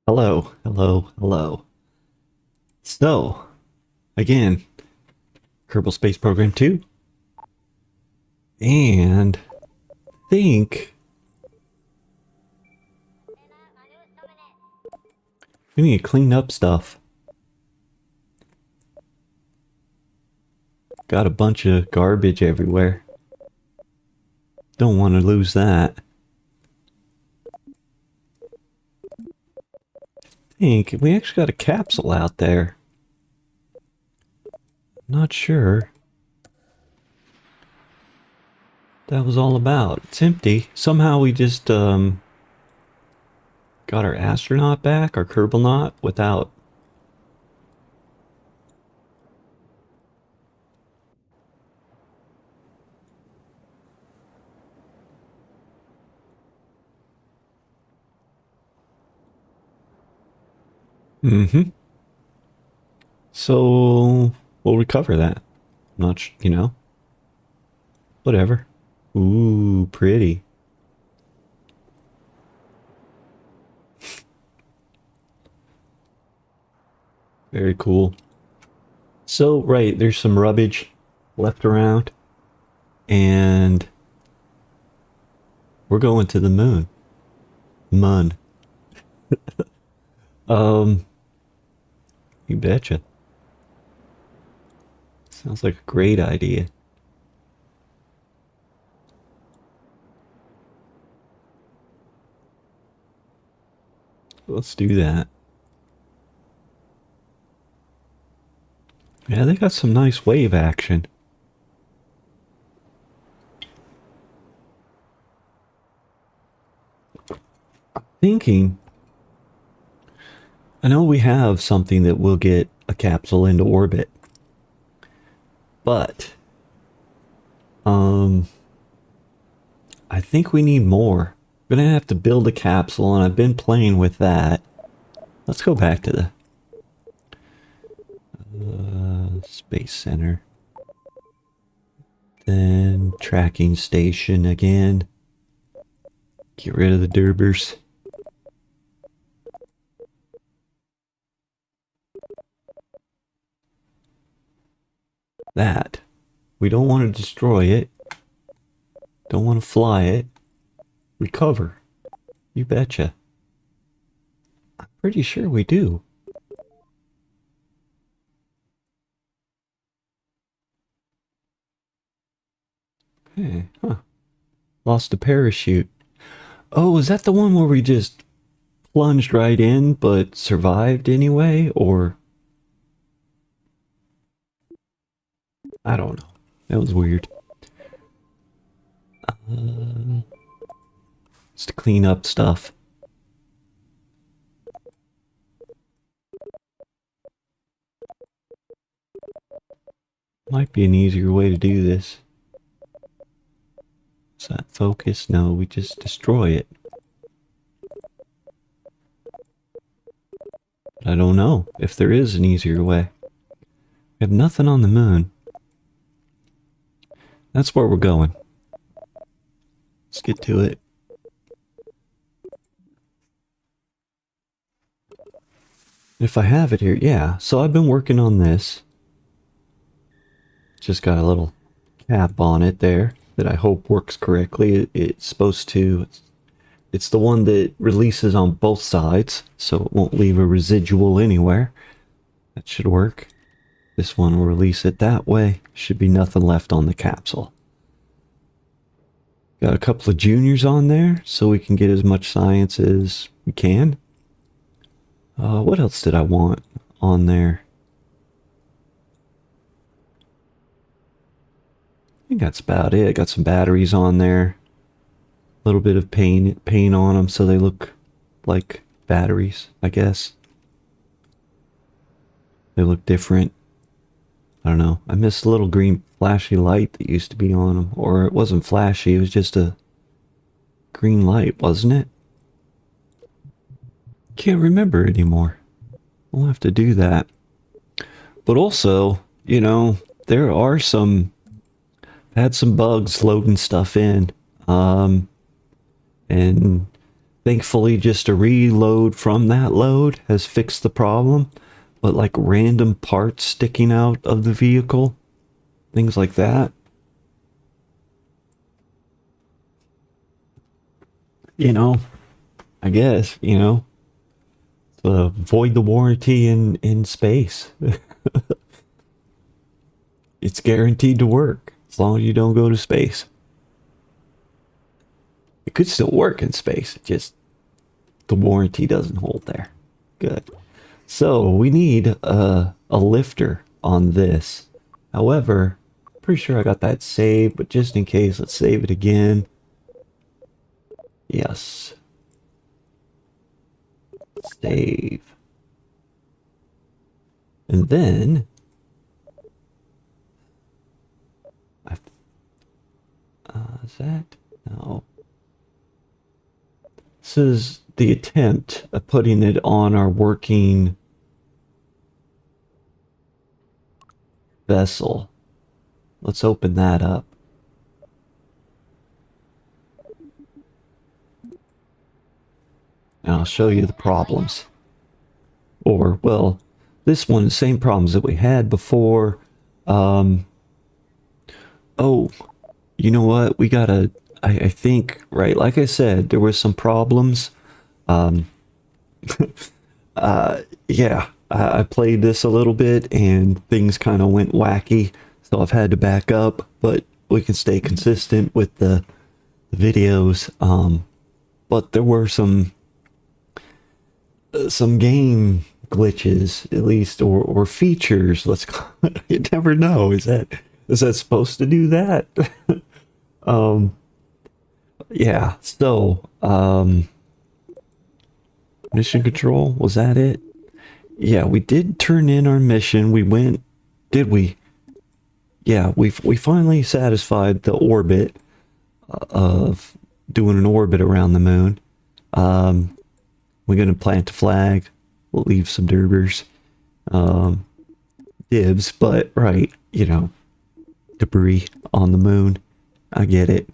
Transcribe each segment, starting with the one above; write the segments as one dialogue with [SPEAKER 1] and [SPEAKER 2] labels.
[SPEAKER 1] Hello, hello, hello. So, again, Kerbal Space Program 2. And think we need to clean up stuff. Got a bunch of garbage everywhere. Don't want to lose that. Think we actually got a capsule out there. Not sure that was all about. It's empty. Somehow we just got our astronaut back, our Kerbal without. Mm-hmm. So we'll recover that. Not, whatever. Ooh, pretty. Very cool. So, right, there's some rubbish left around, and we're going to the moon. Mun. Um, you betcha. Sounds like a great idea. Let's do that. Yeah, they got some nice wave action. Thinking, I know we have something that will get a capsule into orbit, but I think we need more. We're gonna have to build a capsule, and I've been playing with that. Let's go back to the Space Center. Then tracking station again. Get rid of the Durbers. That. We don't want to destroy it. Don't want to fly it. Recover. You betcha. I'm pretty sure we do. Okay, huh. Lost a parachute. Oh, is that the one where we just plunged right in but survived anyway? Or I don't know. That was weird. Just to clean up stuff. Might be an easier way to do this. Is that focus? No, we just destroy it. I don't know if there is an easier way. We have nothing on the moon. That's where we're going. Let's get to it. If I have it here, yeah. So I've been working on this. Just got a little cap on it there that I hope works correctly. It's supposed to... It's the one that releases on both sides, so it won't leave a residual anywhere. That should work. This one will release it that way. Should be nothing left on the capsule. Got a couple of juniors on there, so we can get as much science as we can. What else did I want on there? I think that's about it. Got some batteries on there. A little bit of paint on them so they look like batteries, I guess. They look different. I don't know. I miss the little green flashy light that used to be on them. Or it wasn't flashy, it was just a green light, wasn't it? Can't remember anymore. We'll have to do that. But also, there are some... had some bugs loading stuff in. And Thankfully, just a reload from that load has fixed the problem. But like random parts sticking out of the vehicle, things like that. You know, I guess, void the warranty in space. It's guaranteed to work as long as you don't go to space. It could still work in space, just the warranty doesn't hold there. Good. So we need a lifter on this. However, pretty sure I got that saved, but just in case, let's save it again. Yes. Save. And then is that? No. This is the attempt of putting it on our working vessel. Let's open that up. And I'll show you the problems. Or, well, this one, the same problems that we had before. Oh, you know what? We gotta, I think, right, like I said, there were some problems. Yeah, I played this a little bit and things kind of went wacky. So I've had to back up, but we can stay consistent with the videos. But there were some game glitches, at least, or features. Let's call it. You never know. Is that supposed to do that? Yeah. So, mission control, was that it? Yeah, we did turn in our mission. We went, did we? Yeah, we finally satisfied the orbit of doing an orbit around the moon. We're gonna plant a flag. We'll leave some dibs, but right, debris on the moon. I get it.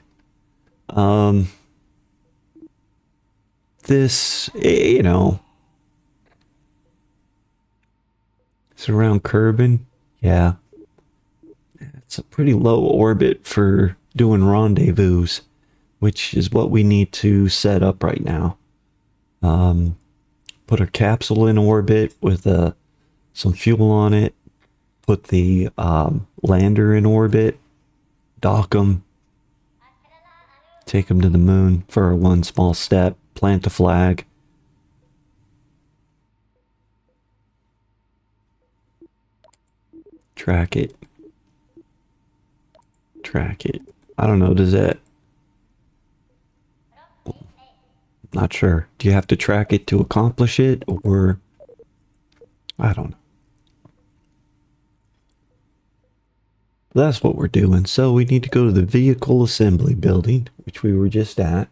[SPEAKER 1] This, it's around Kerbal. Yeah. It's a pretty low orbit for doing rendezvous, which is what we need to set up right now. Put our capsule in orbit with some fuel on it. Put the lander in orbit. Dock them. Take them to the moon for our one small step. Plant a flag. Track it. Track it. I don't know, does that... Not sure. Do you have to track it to accomplish it, or... I don't know. That's what we're doing. So we need to go to the vehicle assembly building, which we were just at.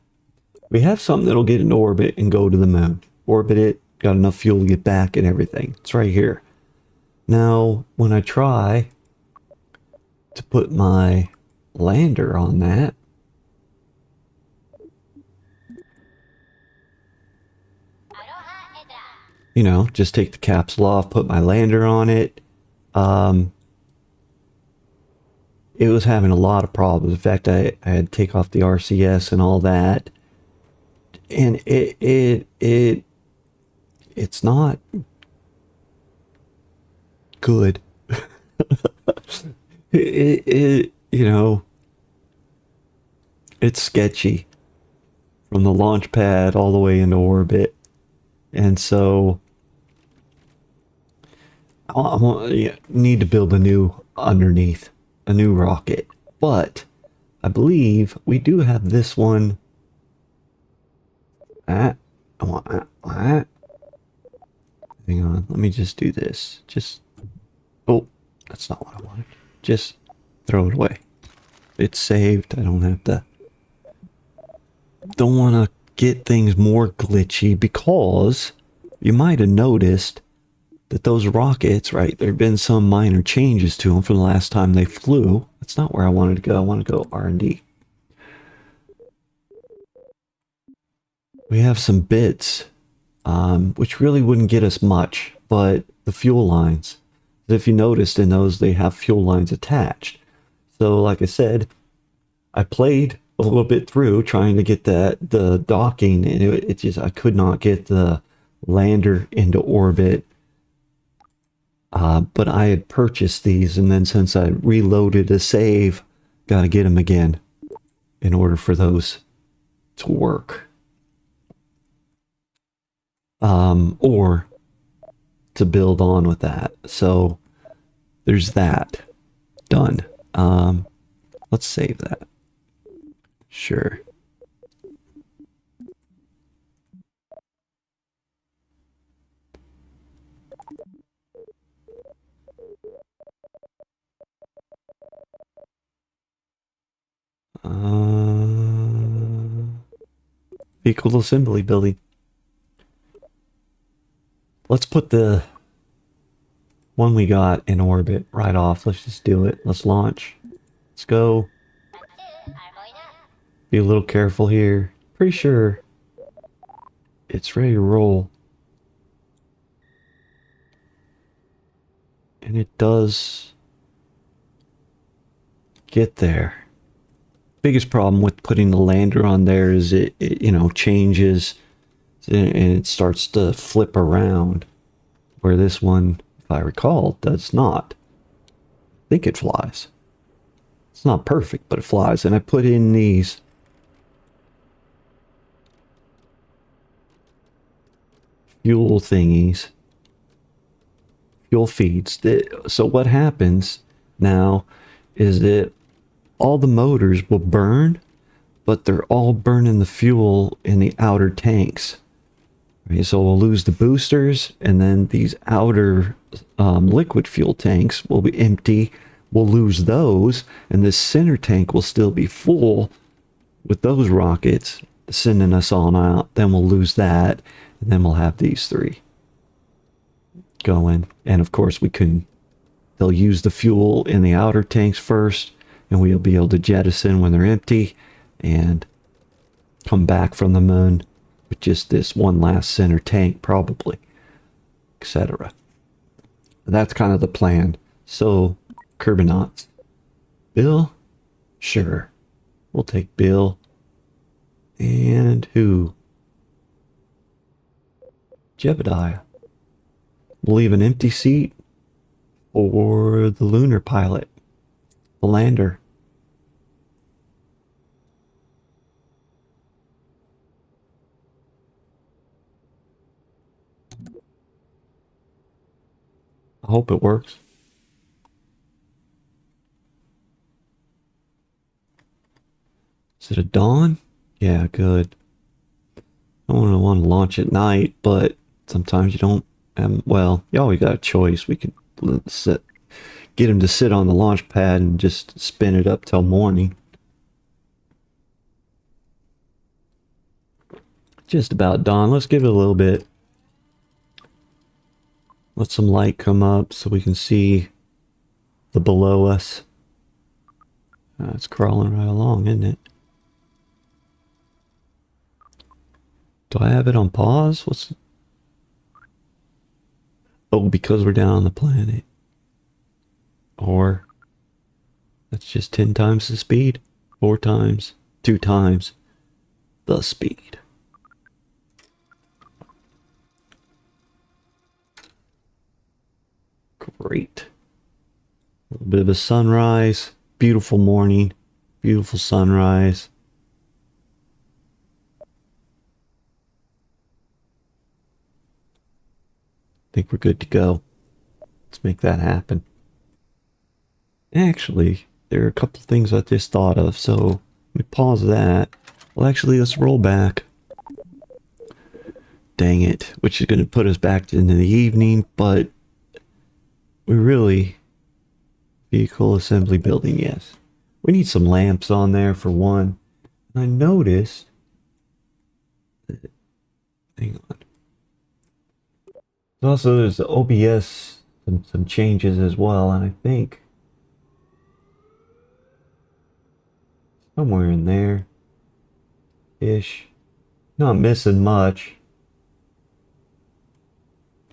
[SPEAKER 1] We have something that'll get in orbit and go to the moon. Orbit it, got enough fuel to get back and everything. It's right here. Now, when I try to put my lander on that, just take the capsule off, put my lander on it. It was having a lot of problems. In fact, I had to take off the RCS and all that. And it's not good. It's sketchy from the launch pad all the way into orbit. And so I need to build a new underneath, a new rocket. But I believe we do have this one. I want that. Hang on, let me just do this. Oh, that's not what I wanted. Just throw it away. It's saved. I don't have to. Don't want to get things more glitchy, because you might have noticed that those rockets, right, there have been some minor changes to them from the last time they flew. That's not where I wanted to go. I want to go R&D. we have some bits, which really wouldn't get us much, but the fuel lines. If you noticed in those, they have fuel lines attached. So, like I said, I played a little bit through trying to get the docking, and it just I could not get the lander into orbit. But I had purchased these, and then since I reloaded a save, got to get them again in order for those to work. Or to build on with that. So there's that done. Let's save that. Sure. Vehicle assembly building. Let's put the one we got in orbit right off. Let's just do it. Let's launch. Let's go. Be a little careful here. Pretty sure it's ready to roll. And it does get there. Biggest problem with putting the lander on there is it you know, changes and it starts to flip around. Where this one, if I recall, does not. I think it flies. It's not perfect, but it flies. And I put in these fuel thingies, fuel feeds. So what happens now is that all the motors will burn, but they're all burning the fuel in the outer tanks. Right, so we'll lose the boosters, and then these outer liquid fuel tanks will be empty. We'll lose those, and this center tank will still be full with those rockets sending us on out. Then we'll lose that, and then we'll have these three going. And of course, they'll use the fuel in the outer tanks first, and we'll be able to jettison when they're empty and come back from the moon with just this one last center tank, probably, etc. That's kind of the plan. So, Kerbinauts. Bill? Sure. We'll take Bill. And who? Jebediah. We'll leave an empty seat for the lunar pilot, the lander. I hope it works. Is it a dawn? Yeah, good. I don't want to launch at night, but sometimes you don't. Well, you always got a choice. We could get him to sit on the launch pad and just spin it up till morning. Just about dawn. Let's give it a little bit. Let some light come up so we can see the below us. It's crawling right along, isn't it? Do I have it on pause? Oh, because we're down on the planet. Or that's just 10 times the speed. 4 times, 2 times the speed. Great. A little bit of a sunrise. Beautiful morning. Beautiful sunrise. I think we're good to go. Let's make that happen. Actually, there are a couple things I just thought of, so let me pause that. Well, actually, let's roll back. Dang it, which is going to put us back into the evening, but we really... Vehicle assembly building, yes. We need some lamps on there for one. And I noticed... Hang on. Also, there's the OBS, some changes as well, and I think somewhere in there ish. Not missing much.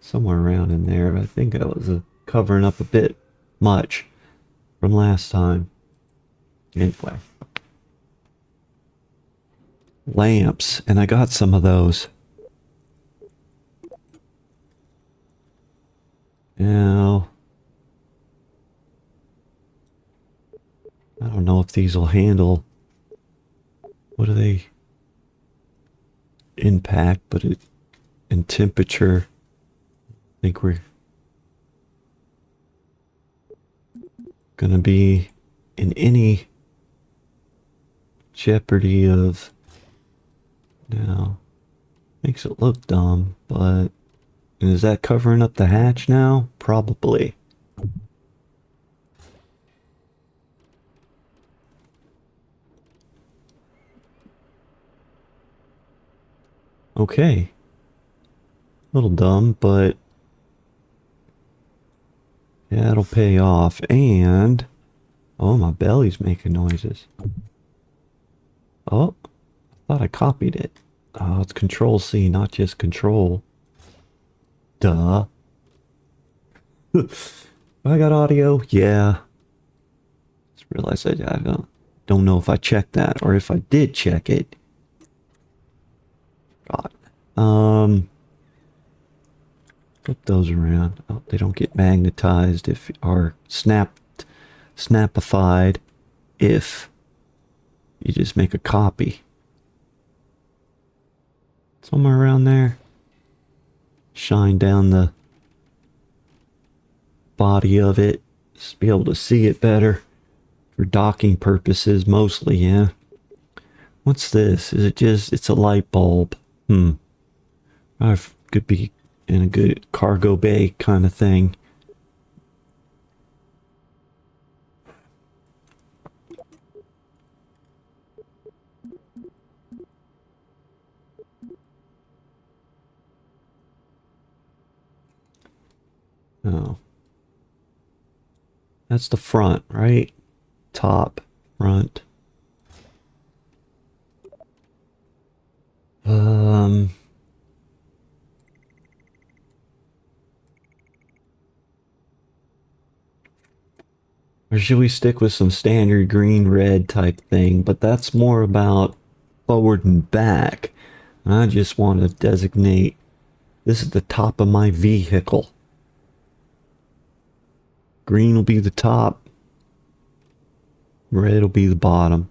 [SPEAKER 1] Somewhere around in there. I think I was covering up a bit much from last time. Anyway. Lamps, and I got some of those. Now, I don't know if these will handle. What do they impact? But it in temperature. I think we're gonna be in any jeopardy of. Now, makes it look dumb, but is that covering up the hatch now? Probably. Okay. A little dumb, but yeah, it'll pay off. And oh, my belly's making noises. Oh, I thought I copied it. Oh, it's Control C, not just Control. Duh. I got audio. Yeah. Just realized I don't know if I checked that or if I did check it. God. Flip those around. Oh, they don't get magnetized if or snapified if you just make a copy. Somewhere around there. Shine down the body of it. Just be able to see it better. For docking purposes mostly, yeah. What's this? Is it just, it's a light bulb. I could be in a good cargo bay kind of thing. Oh. That's the front, right? Top, front. Or should we stick with some standard green red type thing? But that's more about forward and back. I just want to designate this is the top of my vehicle. Green will be the top. Red will be the bottom.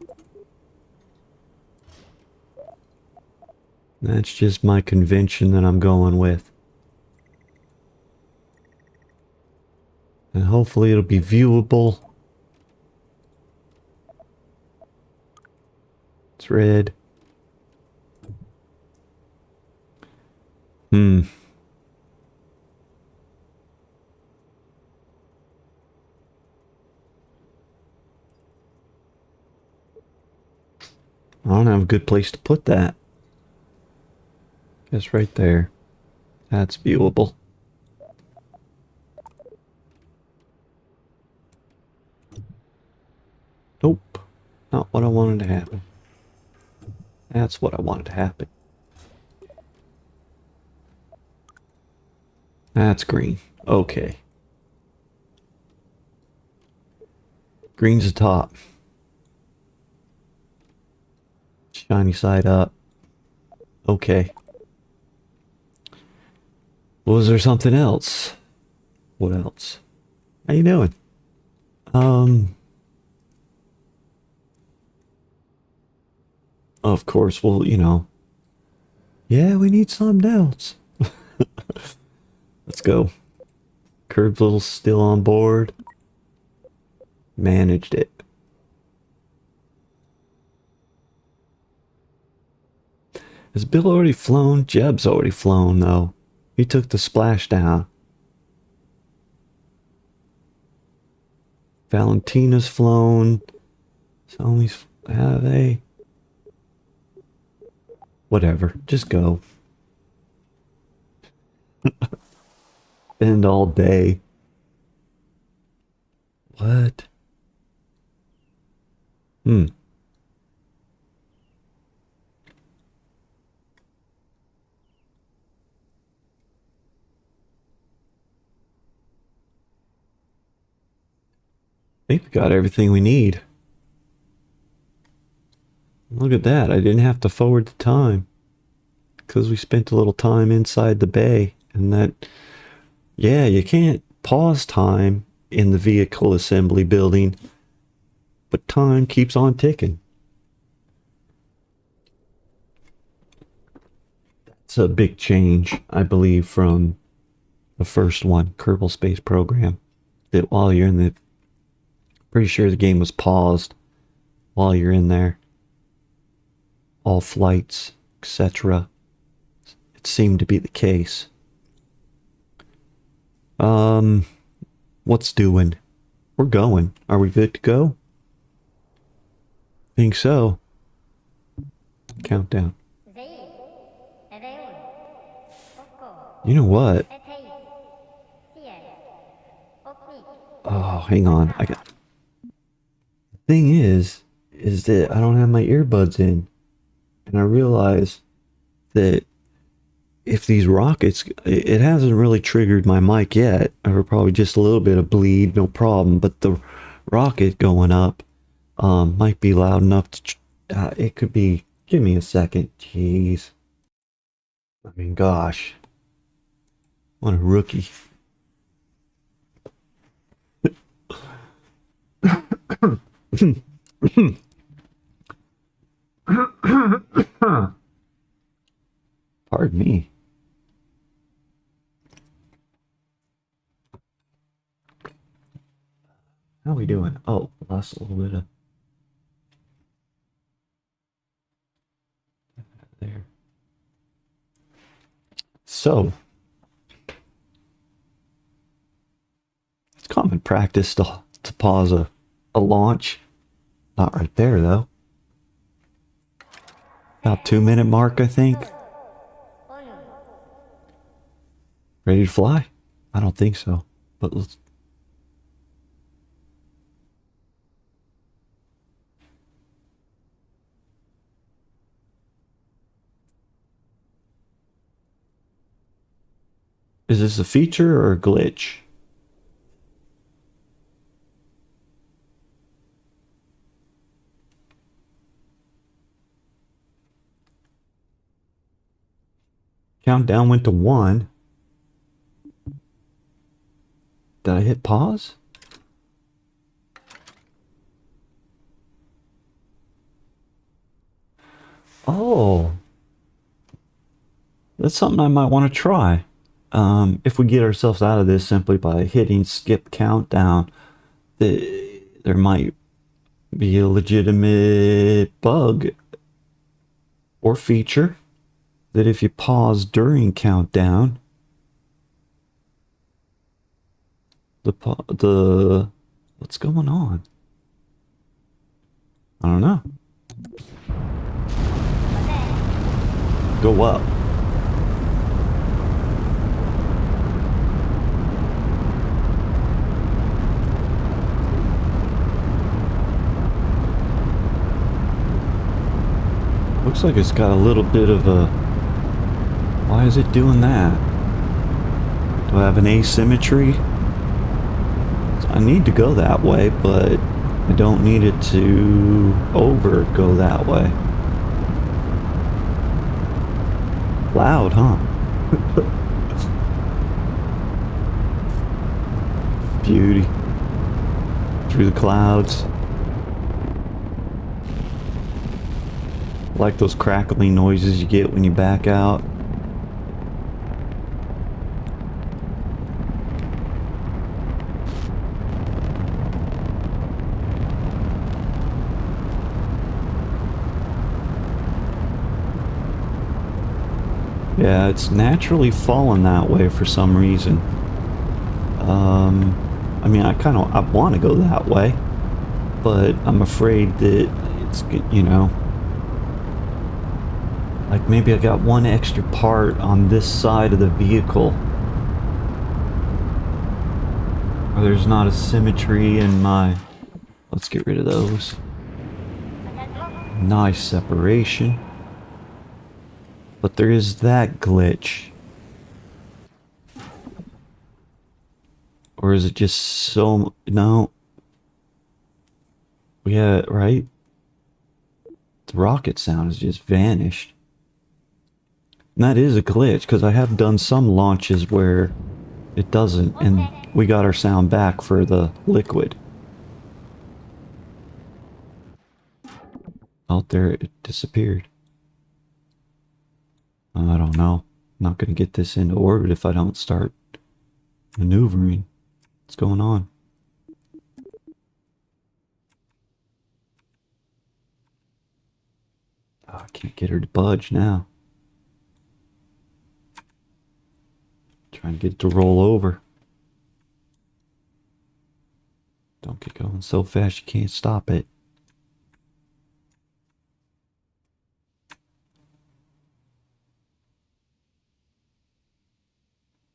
[SPEAKER 1] That's just my convention that I'm going with. And hopefully it'll be viewable. It's red. I don't have a good place to put that. Guess right there. That's viewable. Nope. Not what I wanted to happen. That's what I wanted to happen. That's green. Okay. Green's the top. Shiny side up. Okay. Was there something else? What else? How you doing? Of course, well, you know. Yeah, we need something else. Let's go. Kerbal still on board. Managed it. Has Bill already flown? Jeb's already flown, though. He took the splashdown. Valentina's flown. Somi's... Have they? Whatever. Just go. Spend all day. What? think we got everything we need. Look at that. I didn't have to forward the time because we spent a little time inside the bay. And that, yeah, you can't pause time in the vehicle assembly building, but time keeps on ticking. It's a big change, I believe, from the first one, Kerbal Space Program. That while you're in the, pretty sure the game was paused while you're in there. All flights, etc. It seemed to be the case. What's doing? We're going. Are we good to go? Think so. Countdown. You know what? Oh, hang on. I got. The thing is that I don't have my earbuds in, and I realize that if these rockets, it hasn't really triggered my mic yet, or probably just a little bit of bleed, no problem. But the rocket going up might be loud enough to. It could be. Give me a second. Jeez. I mean, gosh. What a rookie. Pardon me. How we doing? Oh, lost a little bit of there. So, it's common practice to pause a launch. Not right there, though. About 2 minute mark, I think. Ready to fly? I don't think so. But let's. Is this a feature or a glitch? Countdown went to 1. Did I hit pause? Oh. That's something I might want to try. If we get ourselves out of this simply by hitting skip countdown, there might be a legitimate bug or feature that if you pause during countdown, the what's going on? I don't know. Go up. Looks like it's got a little bit of a... Why is it doing that? Do I have an asymmetry? I need to go that way, but I don't need it to over go that way. Loud, huh? Beauty. Through the clouds. Like those crackling noises you get when you back out. Yeah, it's naturally fallen that way for some reason. I mean, I want to go that way, but I'm afraid that it's, you know, like maybe I got one extra part on this side of the vehicle. Or there's not a symmetry in my... Let's get rid of those. Nice separation. But there is that glitch. Or is it just so... No. Yeah, right? The rocket sound has just vanished. And that is a glitch, because I have done some launches where it doesn't, and we got our sound back for the liquid. Out there, it disappeared. I don't know. I'm not going to get this into orbit if I don't start maneuvering. What's going on? Oh, I can't get her to budge now. Trying to get it to roll over. Don't get going so fast you can't stop it.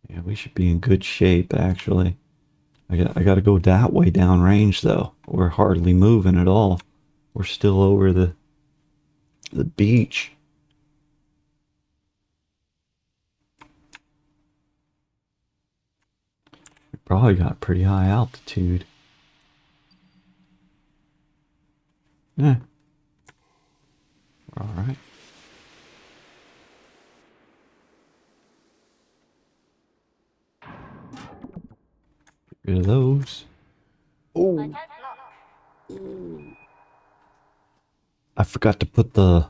[SPEAKER 1] Yeah, we should be in good shape, actually. I got to go that way downrange, though. We're hardly moving at all. We're still over the beach. We probably got pretty high altitude. Yeah, we're all right. Get rid of those. Oh, I forgot to put the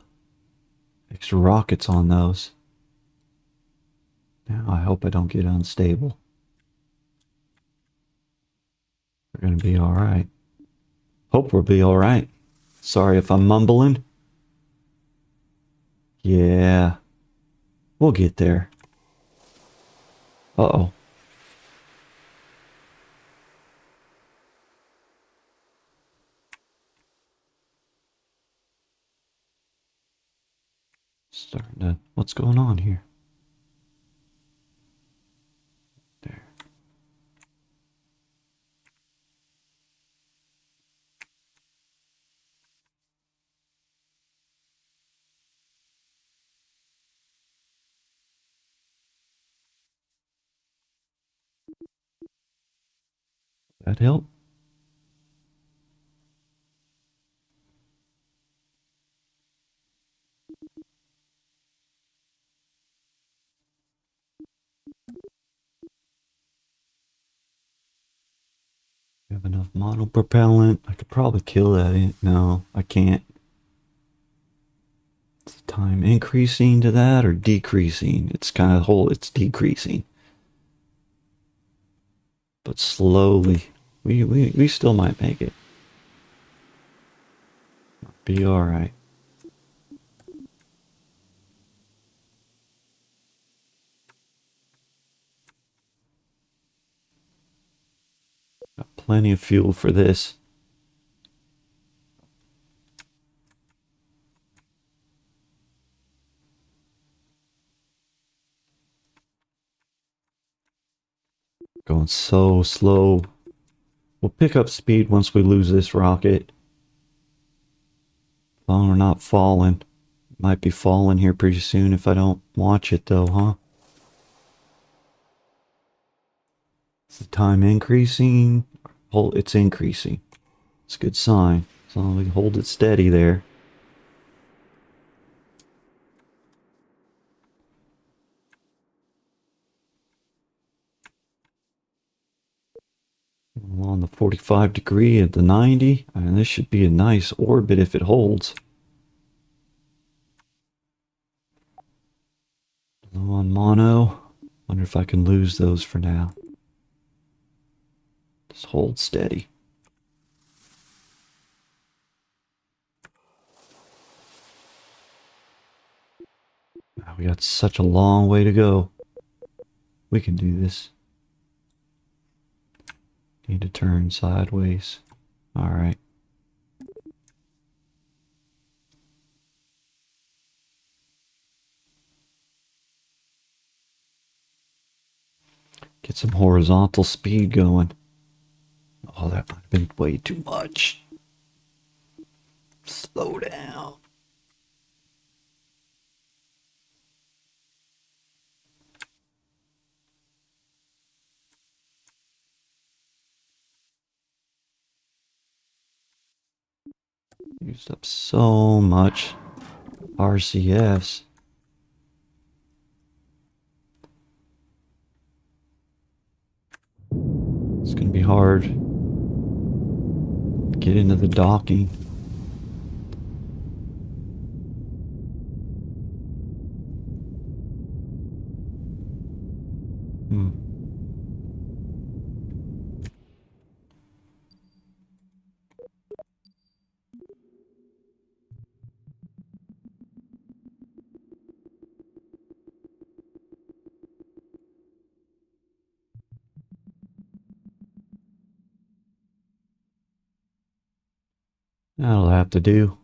[SPEAKER 1] extra rockets on those. Now I hope I don't get unstable. We're gonna be all right. Hope we'll be all right. Sorry if I'm mumbling. Yeah, we'll get there. Uh-oh. Starting to... What's going on here? There. That help? We have enough monopropellant. I could probably kill that. No, I can't. Is the time increasing to that or decreasing? It's kind of whole. It's decreasing, but slowly. We still might make it. Be all right. Got plenty of fuel for this. Going so slow. We'll pick up speed once we lose this rocket. As long as we're not falling. Might be falling here pretty soon if I don't watch it though, huh? Is the time increasing? Hold, it's increasing. It's a good sign. As long as we hold it steady there. On the 45 degree at the 90. And this should be a nice orbit if it holds. Low on mono. Wonder if I can lose those for now. Just hold steady. Wow, we got such a long way to go. We can do this. Need to turn sideways. Alright. Get some horizontal speed going. Oh, that might have been way too much. Slow down. Used up so much RCS. It's gonna be hard to get into the docking. Hmm. That'll have to do.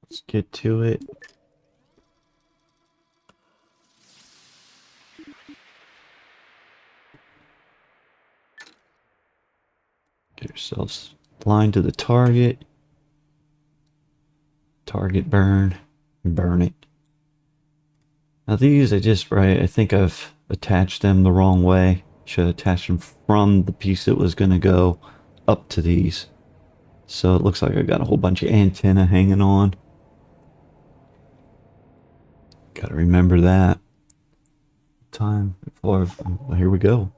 [SPEAKER 1] Let's get to it. Get ourselves blind to the target. Target burn. Burn it. Now these, I think I've attached them the wrong way. Should attach them from the piece that was going to go up to these. So it looks like I got a whole bunch of antenna hanging on. Gotta remember that. Time for, here we go.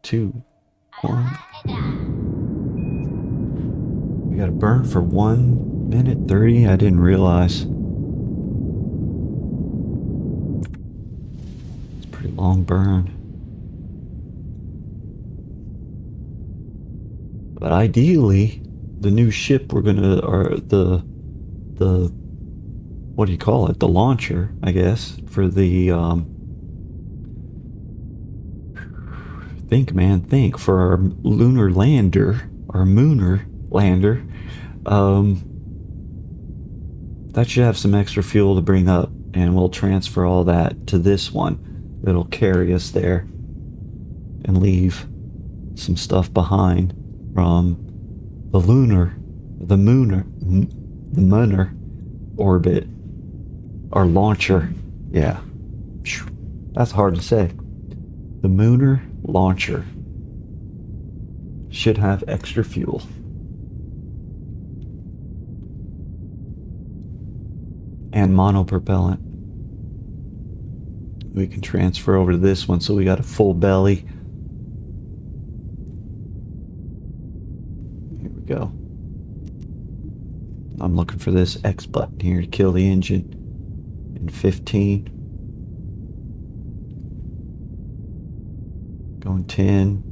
[SPEAKER 1] 2, 1. We gotta burn for 1 minute 30. I didn't realize. It's a pretty long burn. But ideally, the new ship we're gonna, or the what do you call it? The launcher, I guess, for the think for our lunar lander, our mooner lander. That should have some extra fuel to bring up, and we'll transfer all that to this one. It'll carry us there and leave some stuff behind from the mooner orbit, our launcher. Yeah, that's hard to say. The mooner launcher should have extra fuel. And monopropellant. We can transfer over to this one, so we got a full belly. Here we go. I'm looking for this X button here to kill the engine. In 15. Going 10.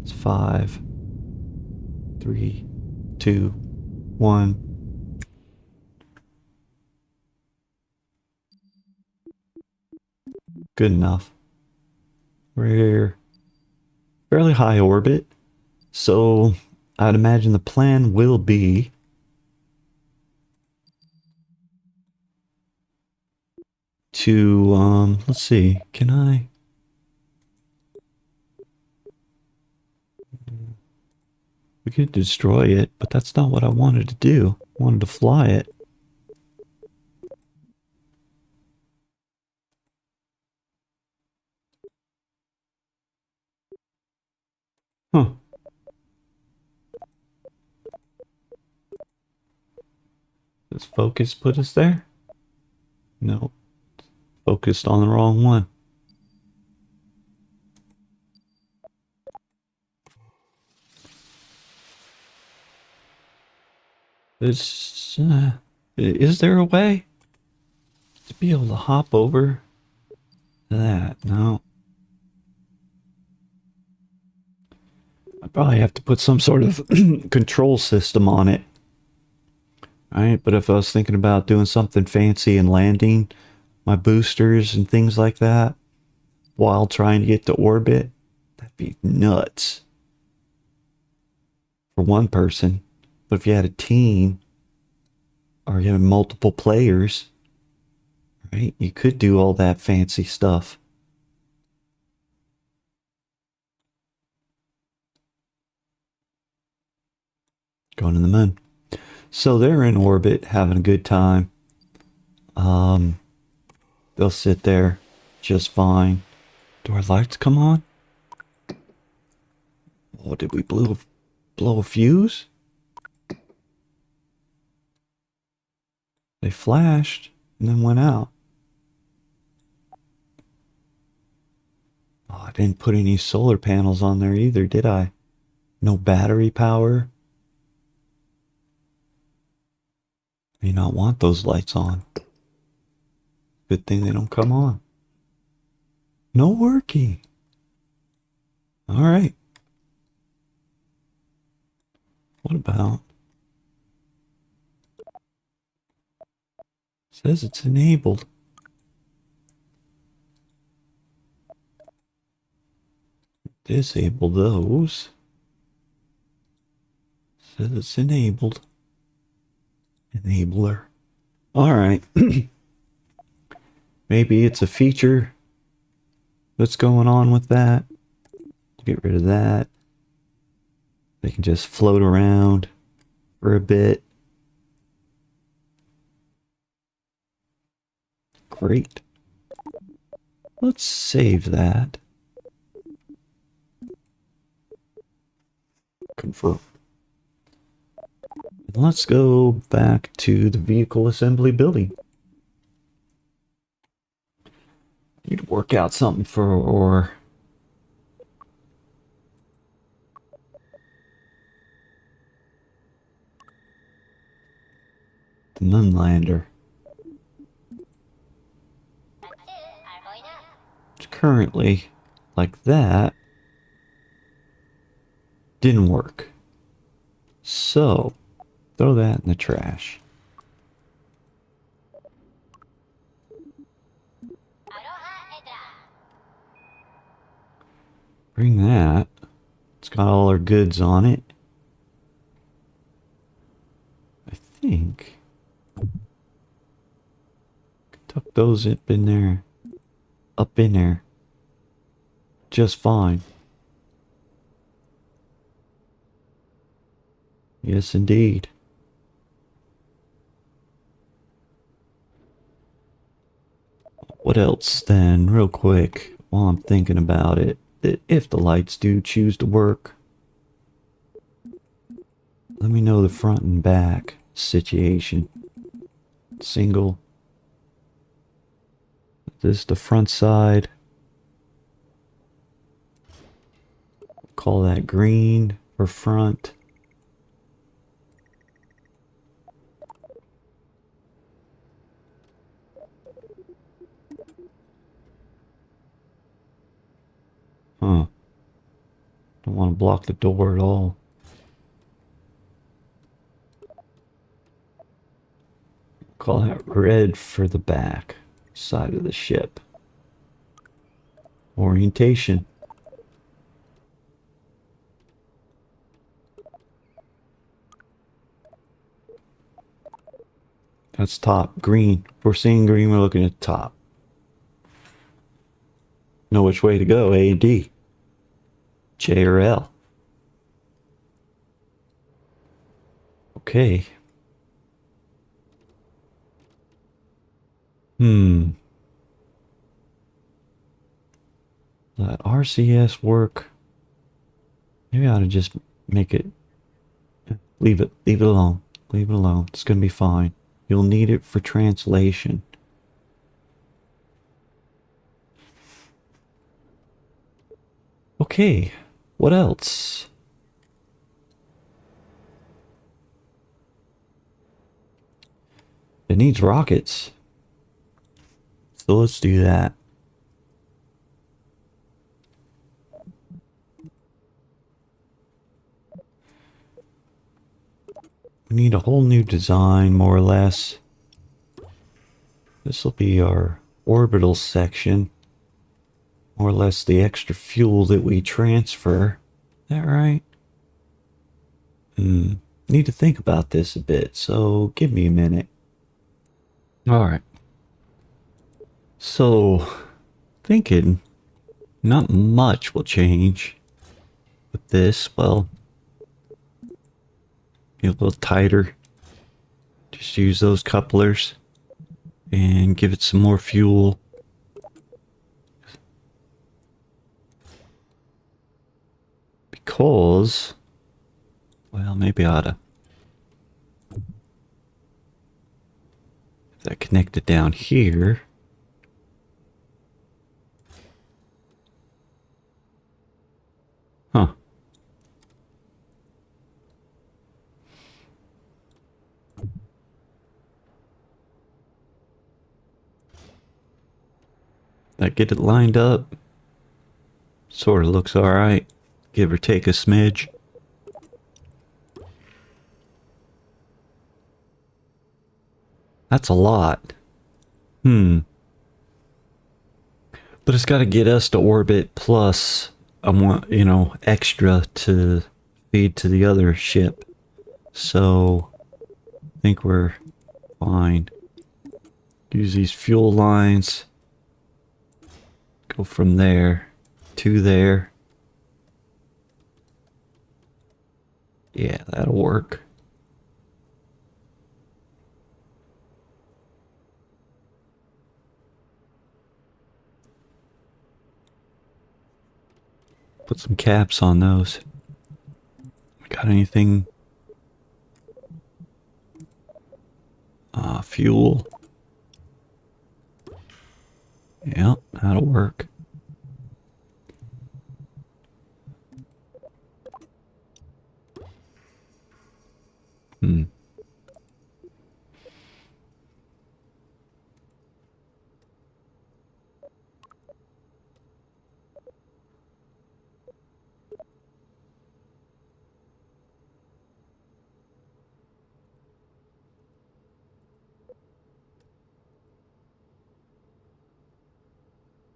[SPEAKER 1] It's 5, 3, 2, 1. Good enough. We're fairly high orbit, so I'd imagine the plan will be to, let's see, can I? We could destroy it, but that's not what I wanted to do. I wanted to fly it. Huh. Does focus put us there? No. Focused on the wrong one. Is there a way to be able to hop over that? No. I probably have to put some sort of control system on it. Right? But if I was thinking about doing something fancy and landing my boosters and things like that while trying to get to orbit, that'd be nuts for one person. But if you had a team or you had multiple players, right, you could do all that fancy stuff. Going to the moon. So they're in orbit having a good time. They'll sit there just fine. Do our lights come on? Oh, did we blow a fuse? They flashed and then went out. Oh, I didn't put any solar panels on there either, did I? No battery power. May not want those lights on. Good thing they don't come on. No working. All right. What about? Says it's enabled. Disable those. Says it's enabled. Enabler. All right. Maybe it's a feature that's going on with that. Get rid of that. They can just float around for a bit. Great. Let's save that. Confirm. And let's go back to the vehicle assembly building. Need to work out something for the Moonlander. It's currently like that. Didn't work. So, throw that in the trash. Bring that. It's got all our goods on it. I think. Tuck those up in there. Up in there. Just fine. Yes, indeed. What else then, real quick, while I'm thinking about it, if the lights do choose to work, let me know the front and back situation. Single. This is the front side. Call that green for front. Huh. Don't want to block the door at all. Call that red for the back side of the ship. Orientation. That's top. Green. If we're seeing green, we're looking at top. Know which way to go, A and D. J or L. Okay. Let RCS work. Maybe I ought to just make it. Leave it. Leave it alone. Leave it alone. It's gonna be fine. You'll need it for translation. Okay. What else? It needs rockets. So let's do that. We need a whole new design, more or less. This will be our orbital section. More or less the extra fuel that we transfer. Is that right? Need to think about this a bit, so give me a minute. Alright. So, thinking not much will change with this. Well, be a little tighter. Just use those couplers and give it some more fuel. Be because... Well, maybe I ought to... If that connected down here... Huh. That get it lined up? Sort of looks alright. Give or take a smidge. That's a lot. But it's got to get us to orbit plus I want, you know, extra to feed to the other ship. So I think we're fine. Use these fuel lines. Go from there to there. Yeah, that'll work. Put some caps on those. Got anything? Fuel. Yep, that'll work.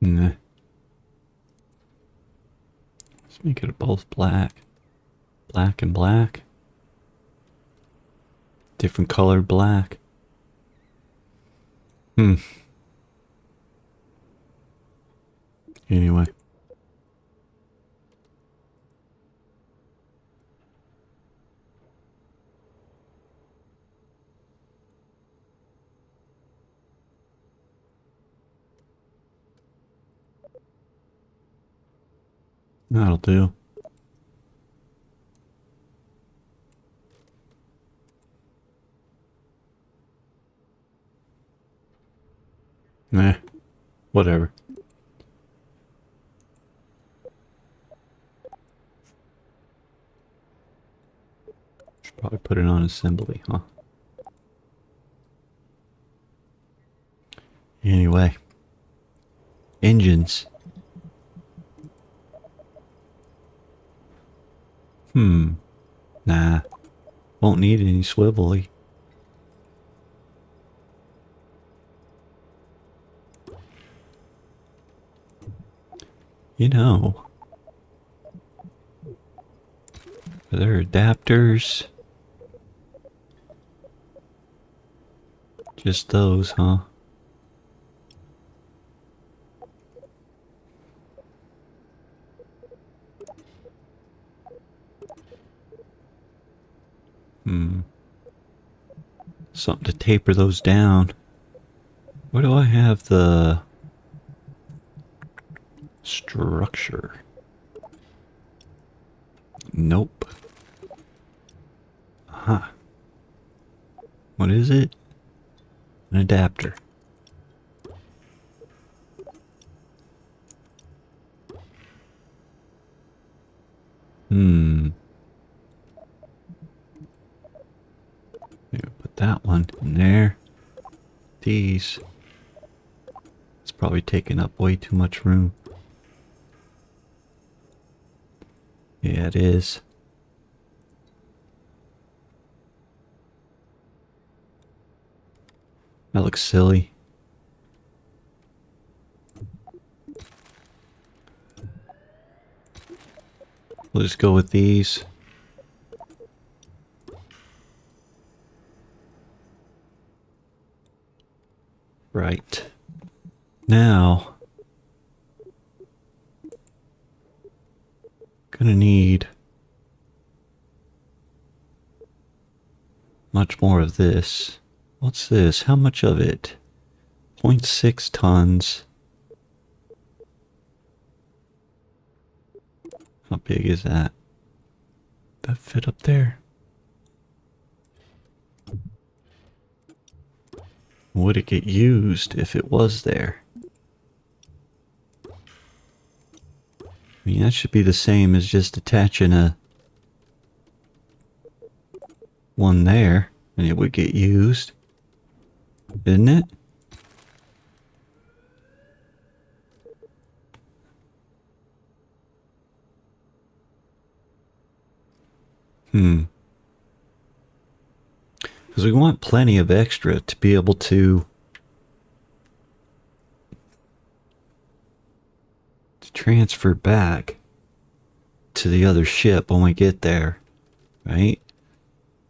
[SPEAKER 1] Nah. Let's make it both black. Black and black. Different colored black. Anyway. That'll do. Nah, whatever. Should probably put it on assembly, huh? Anyway. Engines. Nah. Won't need any swivelly. You know. Are there adapters? Just those, huh? Something to taper those down. Where do I have the structure? Nope. Huh. What is it? An adapter. Maybe put that one in there. These. It's probably taking up way too much room. Yeah, it is. That looks silly. We'll just go with these. Right. Now, gonna need much more of this. What's this? How much of it? 0.6 tons. How big is that? That fit up there? Would it get used if it was there? I mean, that should be the same as just attaching a one there, and it would get used, isn't it? Because we want plenty of extra to be able to transfer back to the other ship when we get there, right?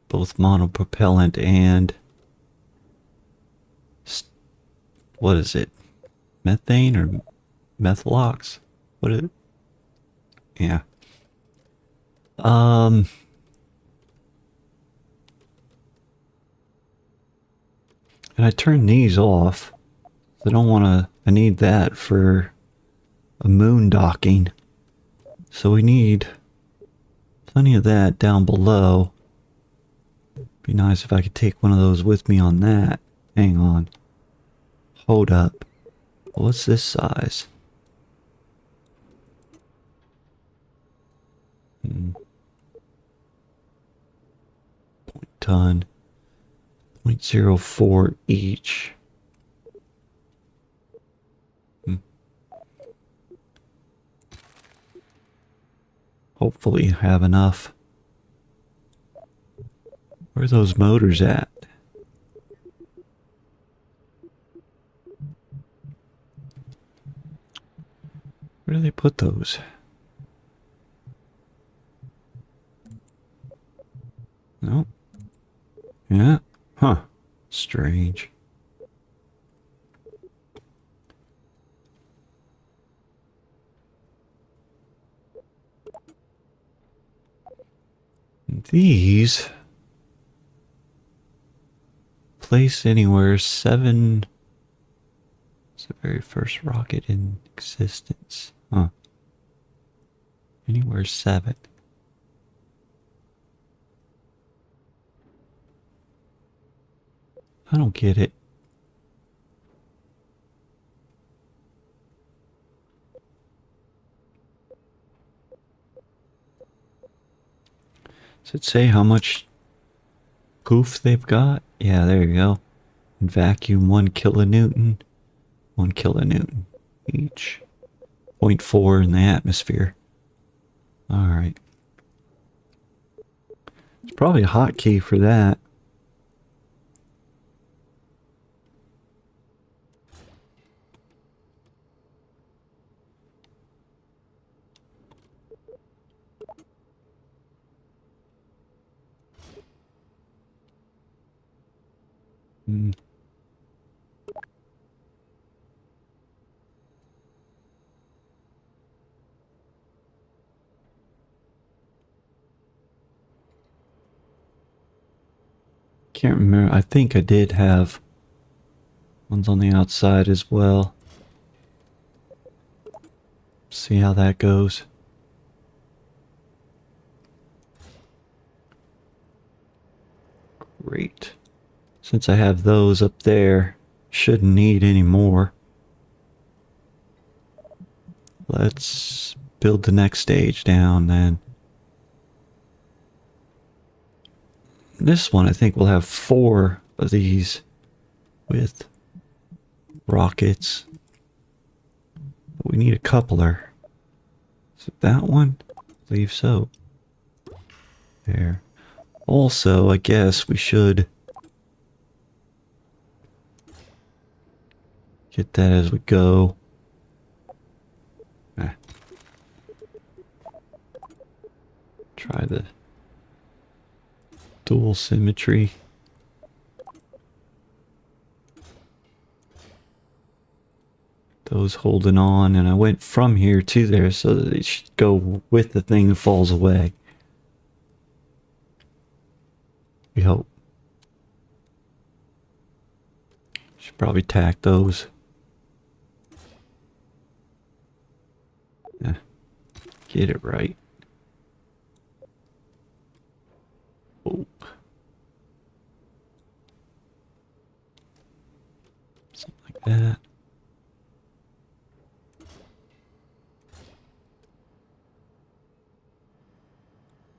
[SPEAKER 1] Both monopropellant and what is it? Methane or methylox? What is it? Yeah. And I turned these off. I don't want to. I need that for a moon docking. So we need plenty of that down below. Be nice if I could take one of those with me on that. Hang on. Hold up. What's this size? Ton. 0.04 each. Hopefully have enough. Where are those motors at? Where do they put those? No. Yeah. Huh. Strange. These place anywhere 7. It's the very first rocket in existence. Huh. Anywhere 7. I don't get it. Does it say how much poof they've got? Yeah, there you go. Vacuum 1 kilonewton. 1 kilonewton each. 0.4 in the atmosphere. Alright. It's probably a hotkey for that. Can't remember. I think I did have ones on the outside as well. See how that goes. Great. Since I have those up there, shouldn't need any more. Let's build the next stage down then. This one I think will have 4 of these with rockets. But we need a coupler. Is it that one? I believe so. There. Also, I guess we should get that as we go. Try the dual symmetry. Those holding on, and I went from here to there so that it should go with the thing that falls away. We hope. Should probably tack those. Yeah. Get it right. that.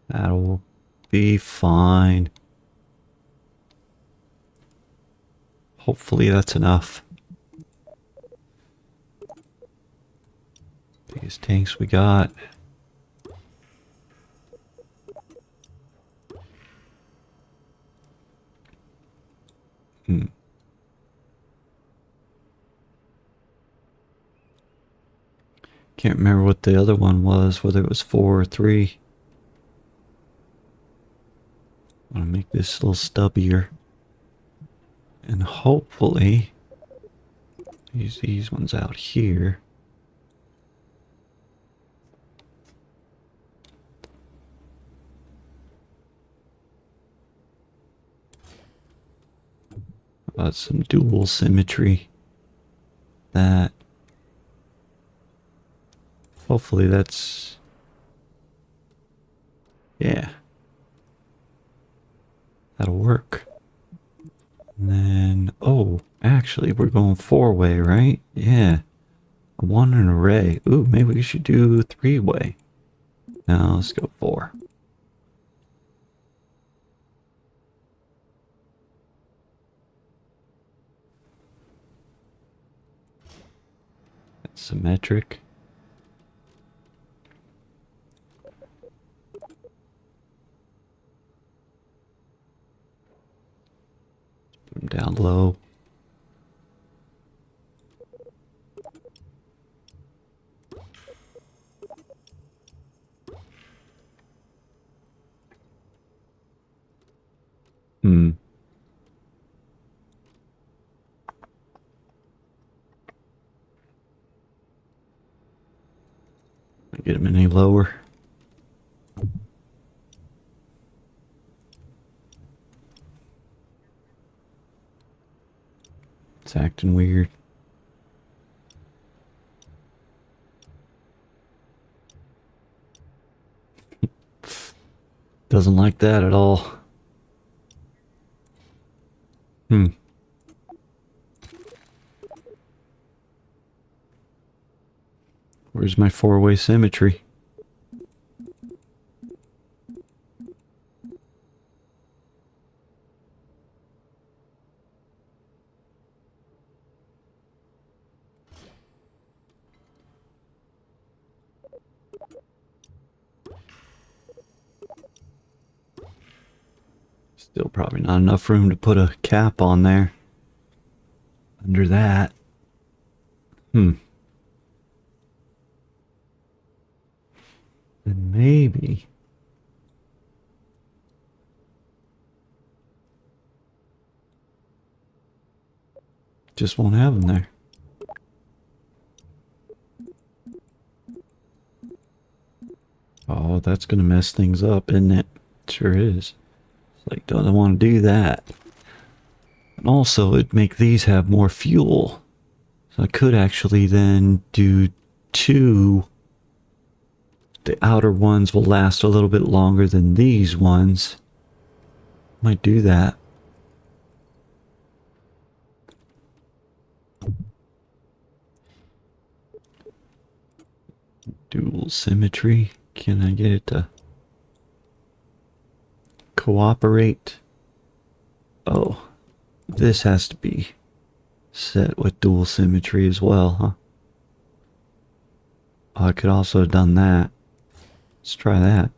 [SPEAKER 1] That'll be fine. Hopefully that's enough. Biggest tanks we got. Can't remember what the other one was, whether it was 4 or 3. I want to make this a little stubbier. And hopefully, use these ones out here. About some dual symmetry. That. Hopefully that's... Yeah. That'll work. And then... Oh, actually, we're going 4-way, right? Yeah. I want an array. Ooh, maybe we should do 3-way. No, let's go 4. That's symmetric. Put them down low. Get them any lower. It's acting weird. Doesn't like that at all. Where's my 4-way symmetry? Still probably not enough room to put a cap on there. Under that. Then maybe... Just won't have them there. Oh, that's gonna mess things up, isn't it? Sure is. It's like, don't want to do that. And also, it'd make these have more fuel. So I could actually then do 2. The outer ones will last a little bit longer than these ones. Might do that. Dual symmetry. Can I get it to cooperate? Oh, this has to be set with dual symmetry as well, huh? Oh, I could also have done that. Let's try that.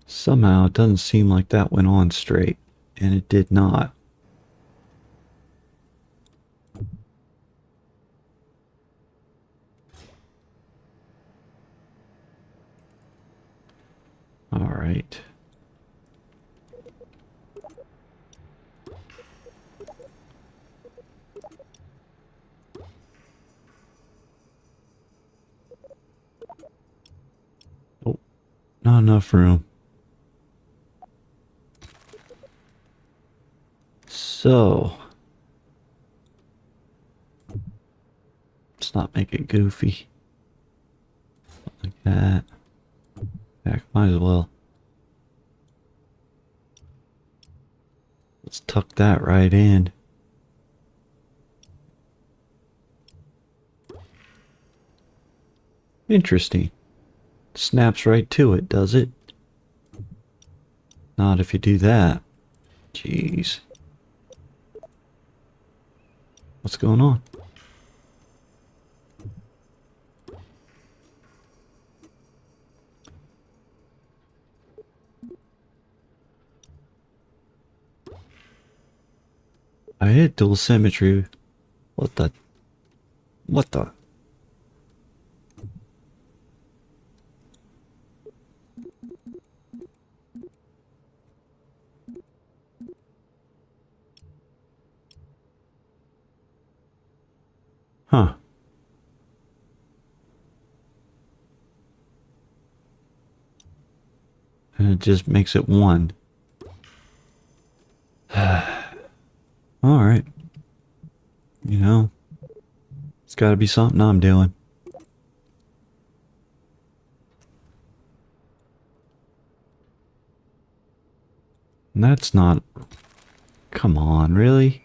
[SPEAKER 1] Somehow it doesn't seem like that went on straight, and it did not. All right. Oh, not enough room. So, Let's not make it goofy. Like that. Heck, might as well. Let's tuck that right in. Interesting. Snaps right to it, does it? Not if you do that. Jeez. What's going on? I hit dual symmetry. What the? What the? Huh. And it just makes it one. Alright. You know, it's gotta be something I'm doing. And that's not... Come on, really?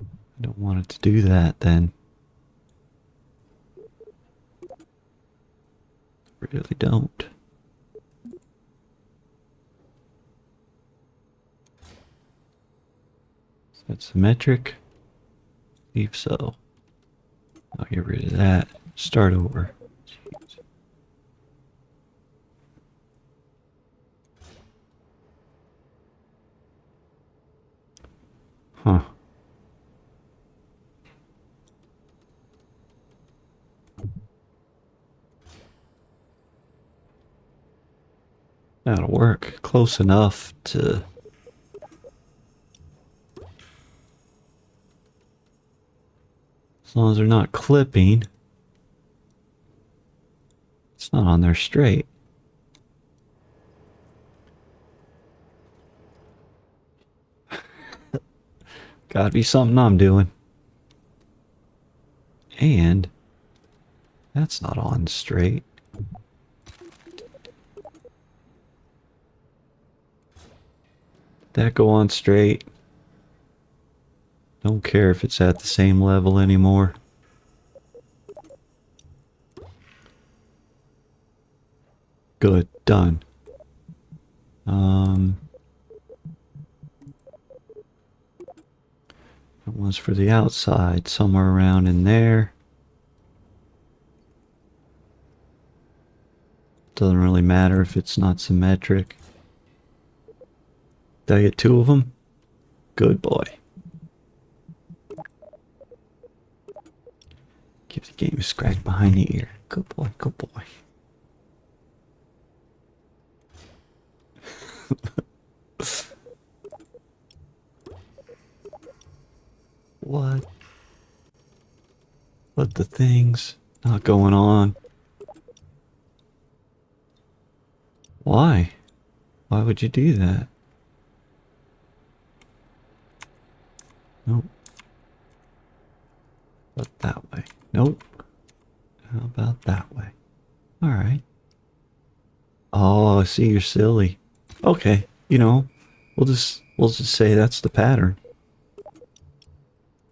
[SPEAKER 1] I don't want it to do that then. Really don't. Is that symmetric? I believe so. I'll get rid of that. Start over. Jeez. Huh. That'll work. Close enough to... As long as they're not clipping. It's not on there straight. Gotta be something I'm doing. And... That's not on straight. That go on straight. Don't care if it's at the same level anymore. Good, done. That one's for the outside, somewhere around in there. Doesn't really matter if it's not symmetric. Did I get two of them? Good boy. Give the game a scratch behind the ear. Good boy, good boy. What? What the things? Not going on. Why? Why would you do that? Nope. But that way. Nope. How about that way? Alright. Oh, I see you're silly. Okay, you know, we'll just say that's the pattern.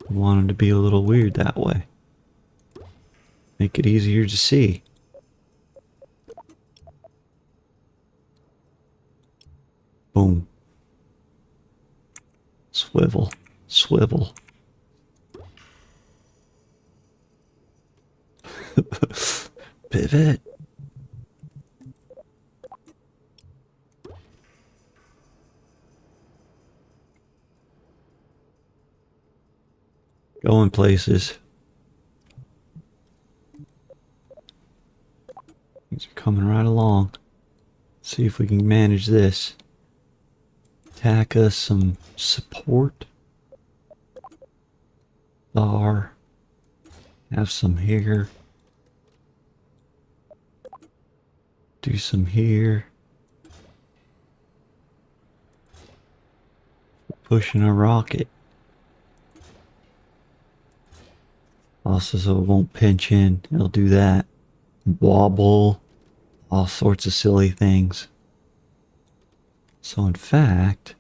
[SPEAKER 1] I want them to be a little weird that way. Make it easier to see. Boom. Swivel. Swivel. Pivot. Going places. Things are coming right along. Let's see if we can manage this. Tack us some support. Bar. Have some here. Do some here. pushing a rocket. Also, so it won't pinch in. It'll do that. Wobble. All sorts of silly things. So in fact...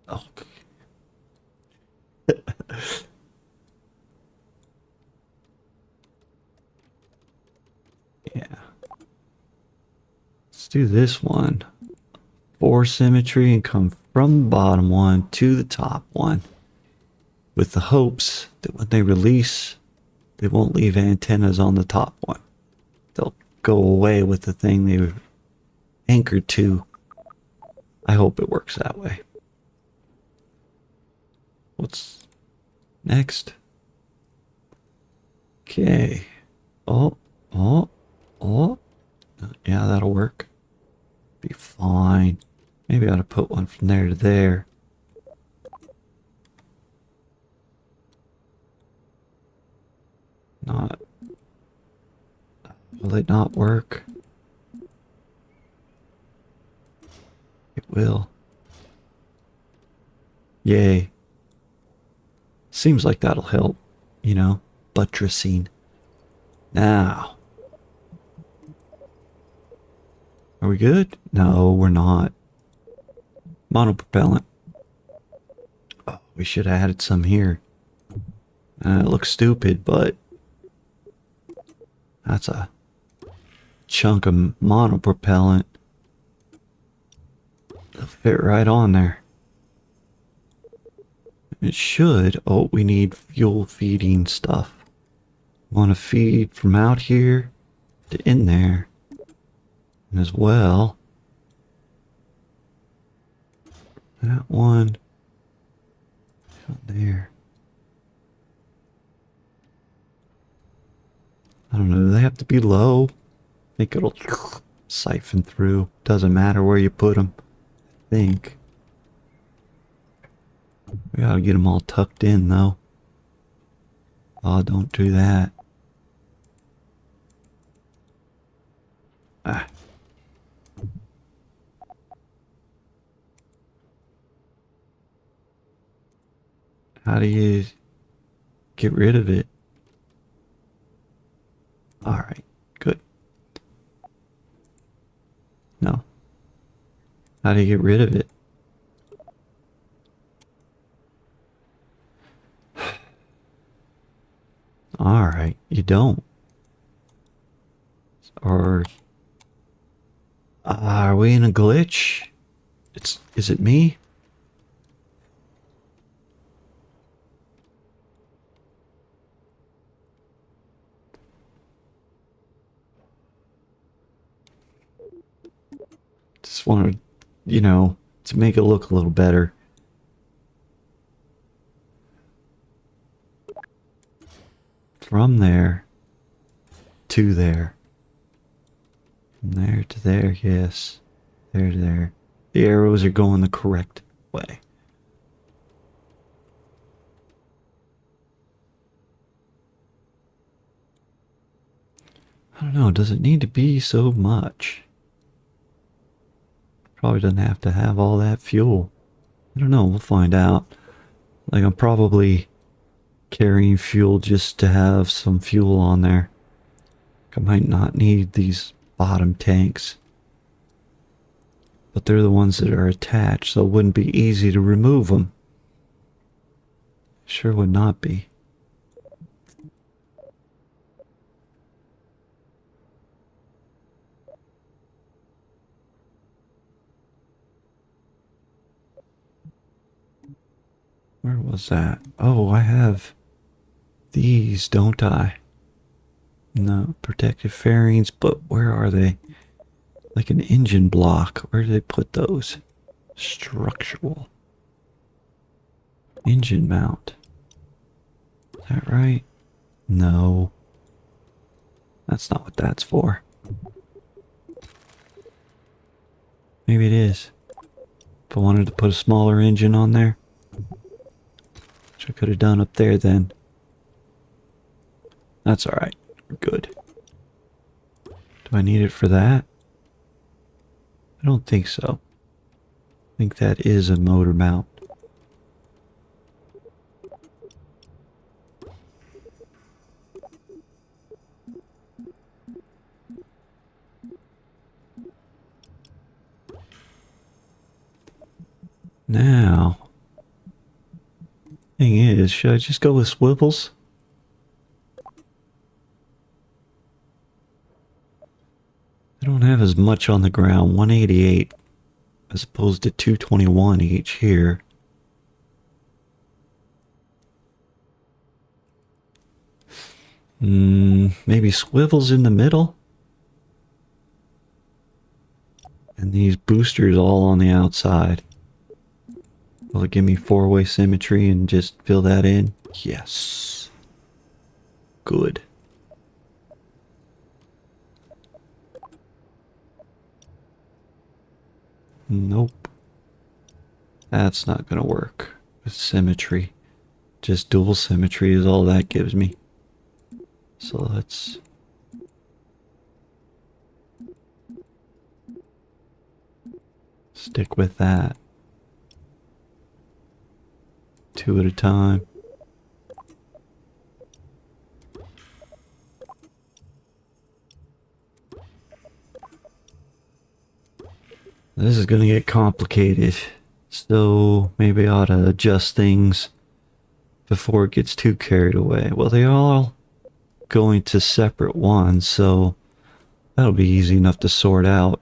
[SPEAKER 1] Oh. Yeah. Let's do this one. 4 symmetry and come from the bottom one to the top one. With the hopes that when they release, they won't leave antennas on the top one. They'll go away with the thing they were anchored to. I hope it works that way. What's next? Okay. Oh. Yeah, that'll work. Be fine. Maybe I ought to put one from there to there. Not. Will it not work? It will. Yay. Seems like that'll help. You know, buttressing. Now. Are we good? No, we're not. Monopropellant. Oh, we should have added some here. It looks stupid, but that's a chunk of monopropellant. It'll fit right on there. It should. Oh, we need fuel feeding stuff. Want to feed from out here to in there. And as well, that one out there. I don't know, do they have to be low? I think it'll siphon through. Doesn't matter where you put them. I think. We gotta get them all tucked in though. Oh, don't do that. Ah. How do you get rid of it? Alright, good. No. How do you get rid of it? Alright, you don't. Or... are we in a glitch? Is it me? Just wanted, you know, to make it look a little better. From there to there. From there to there, yes. There to there. The arrows are going the correct way. I don't know, does it need to be so much? Probably doesn't have to have all that fuel. I don't know, we'll find out. Like, I'm probably carrying fuel just to have some fuel on there. I might not need these bottom tanks. But they're the ones that are attached, so it wouldn't be easy to remove them. Sure would not be. Where was that? Oh, I have these, don't I? No, protective fairings, but where are they? Like an engine block. Where do they put those? Structural. Engine mount. Is that right? No. That's not what that's for. Maybe it is. If I wanted to put a smaller engine on there. Which I could have done up there then. That's alright. We're good. Do I need it for that? I don't think so. I think that is a motor mount. Now, thing is, should I just go with swivels? I don't have as much on the ground, 188 as opposed to 221 each here. Maybe swivels in the middle? And these boosters all on the outside. Will it give me four-way symmetry and just fill that in? Yes. Good. Nope. That's not gonna work with symmetry. Just dual symmetry is all that gives me. So let's... stick with that. Two at a time. This is gonna get complicated. So maybe I ought to adjust things before it gets too carried away. Well, they all going to separate ones, so that'll be easy enough to sort out.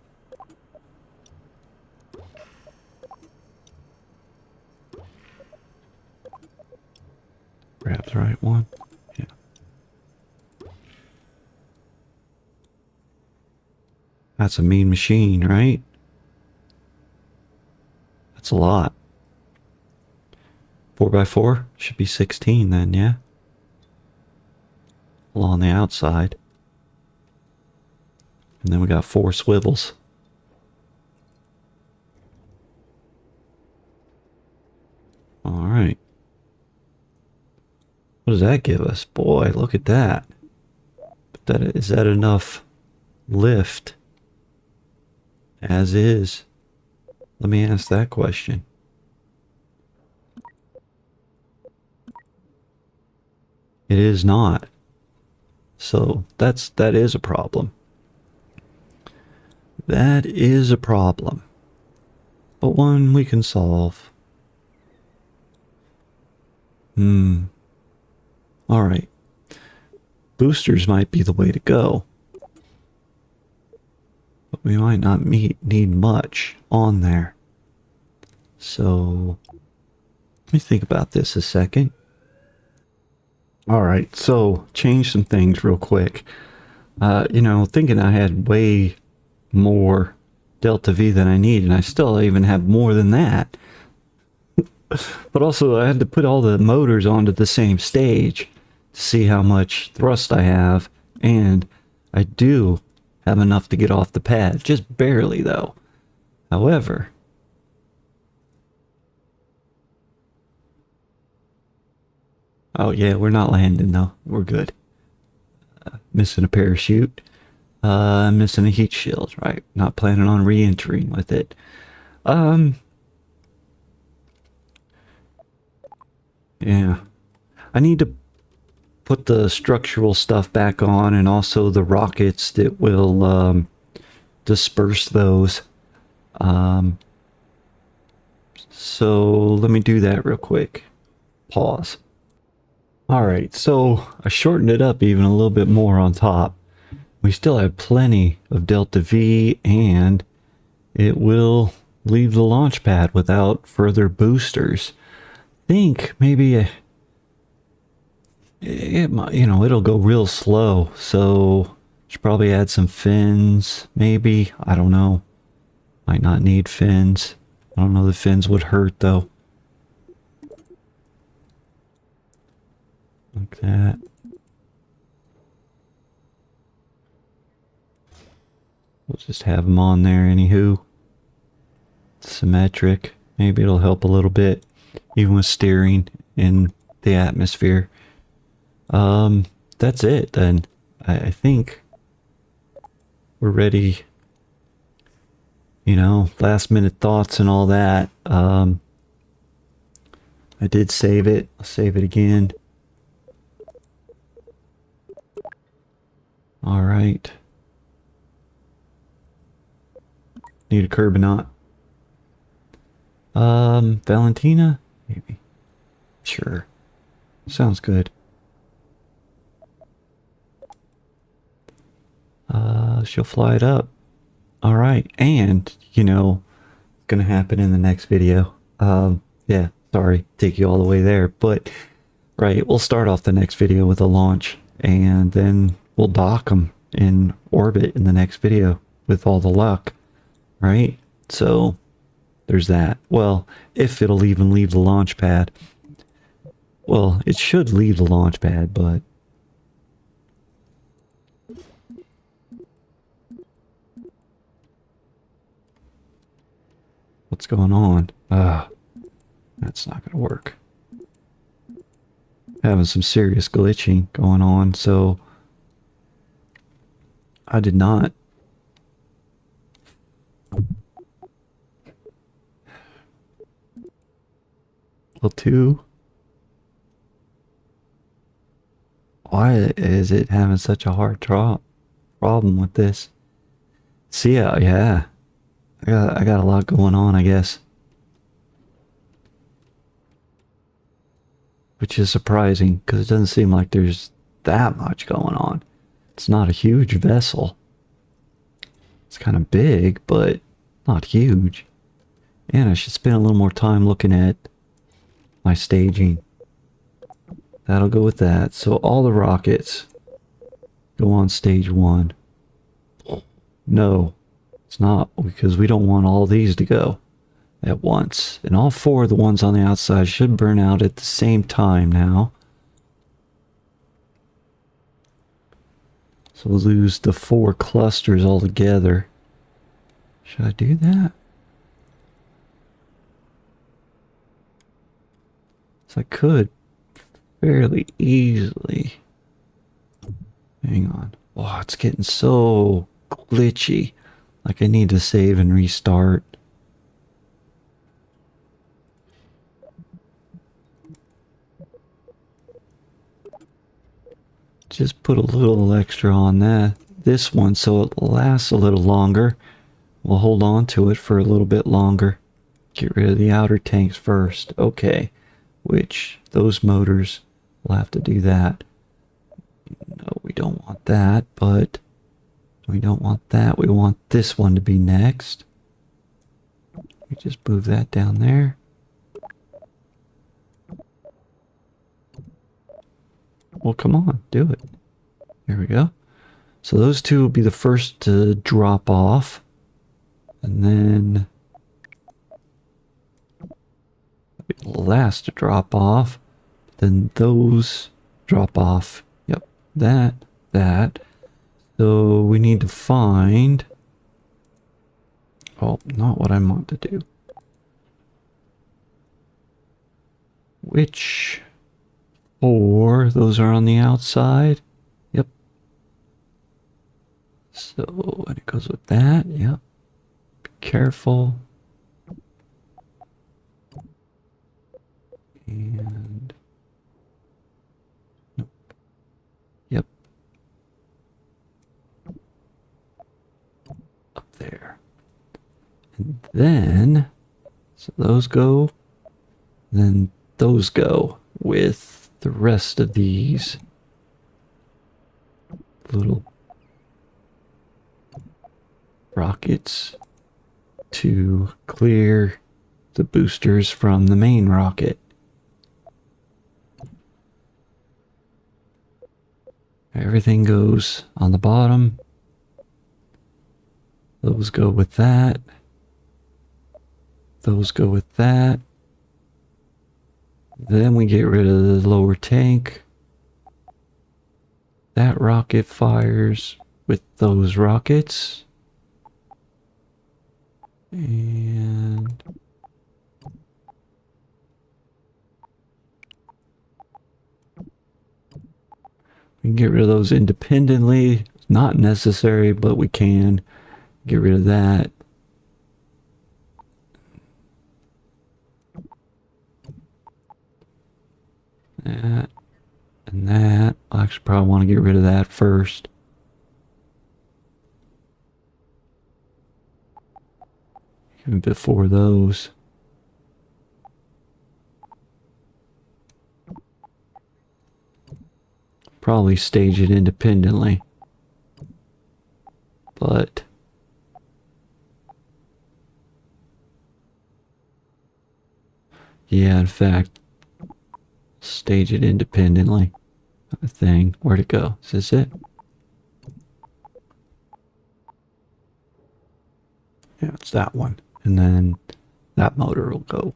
[SPEAKER 1] Grab the right one. Yeah. That's a mean machine, right? That's a lot. 4x4 should be 16 then, yeah? Along the outside. And then we got 4 swivels. Alright. What does that give us? Boy, look at that. But is that enough lift? As is. Let me ask that question. It is not. So that is a problem. That is a problem. But one we can solve. Alright. Boosters might be the way to go. But we might not need much on there. So, let me think about this a second. Alright, so change some things real quick. Thinking I had way more Delta V than I need, and I still even have more than that. But also, I had to put all the motors onto the same stage to see how much thrust I have, and I do have enough to get off the pad, just barely though. However, oh yeah, we're not landing though. We're good. Missing a parachute. Missing a heat shield, right? Not planning on re-entering with it. Yeah. I need to put the structural stuff back on, and also the rockets that will disperse those. So let me do that real quick. Pause. Alright, so I shortened it up even a little bit more on top. We still have plenty of Delta V, and it will leave the launch pad without further boosters. Think maybe it'll go real slow, so should probably add some fins, maybe. I don't know. Might not need fins. I don't know, the fins would hurt though. Like that. We'll just have them on there anywho. Symmetric. Maybe it'll help a little bit, even with steering in the atmosphere. That's it then. I think we're ready you know, last minute thoughts and all that. I did save it. I'll save it again. All right. Need a Kerbal. Valentina? Maybe. Sure. Sounds good. She'll fly it up. All right. And, you know, gonna happen in the next video. Yeah, sorry, take you all the way there. But, right, we'll start off the next video with a launch. And then we'll dock them in orbit in the next video with all the luck. Right? So, there's that. Well, if it'll even leave the launch pad. Well, it should leave the launch pad, but what's going on? That's not gonna work. Having some serious glitching going on, so I did not. L2. Why is it having such a hard problem with this? See, yeah. I got a lot going on, I guess. Which is surprising, because it doesn't seem like there's that much going on. It's not a huge vessel. It's kind of big, but not huge. And I should spend a little more time looking at my staging. That'll go with that. So all the rockets go on stage 1. No, it's not, because we don't want all these to go at once. And all 4 of the ones on the outside should burn out at the same time now. So we'll lose the 4 clusters altogether. Should I do that? So I could fairly easily. Hang on. Oh, it's getting so glitchy. Like I need to save and restart. Just put a little extra on this one so it lasts a little longer. We'll hold on to it for a little bit longer. Get rid of the outer tanks first. Okay. Which, those motors, we'll have to do that. No, we don't want that, but we don't want that. We want this one to be next. We just move that down there. Well, come on, do it. There we go. So those 2 will be the first to drop off. And then the last to drop off. Then those drop off. Yep, that. So we need to find... Oh, not what I want to do. Which... 4, those are on the outside. Yep. So, and it goes with that. Yep. Be careful. And... Nope. Yep. Up there. And then... So those go. Then those go with the rest of these little rockets to clear the boosters from the main rocket. Everything goes on the bottom. Those go with that. Those go with that. Then we get rid of the lower tank. That rocket fires with those rockets. And... we can get rid of those independently. Not necessary, but we can get rid of that. That and that. I actually probably want to get rid of that first. Even before those. Probably stage it independently. But yeah, in fact, stage it independently. A thing. Where'd it go? Is this it? Yeah, it's that one. And then that motor will go.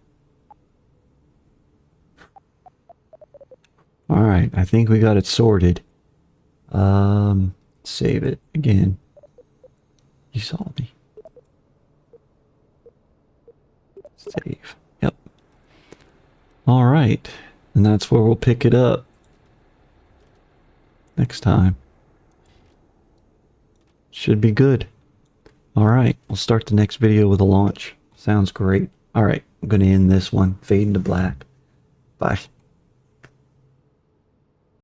[SPEAKER 1] Alright, I think we got it sorted. Save it again. You saw me. Save. Yep. Alright. And that's where we'll pick it up next time. Should be good. Alright, we'll start the next video with a launch. Sounds great. Alright, I'm going to end this one. Fade into black. Bye.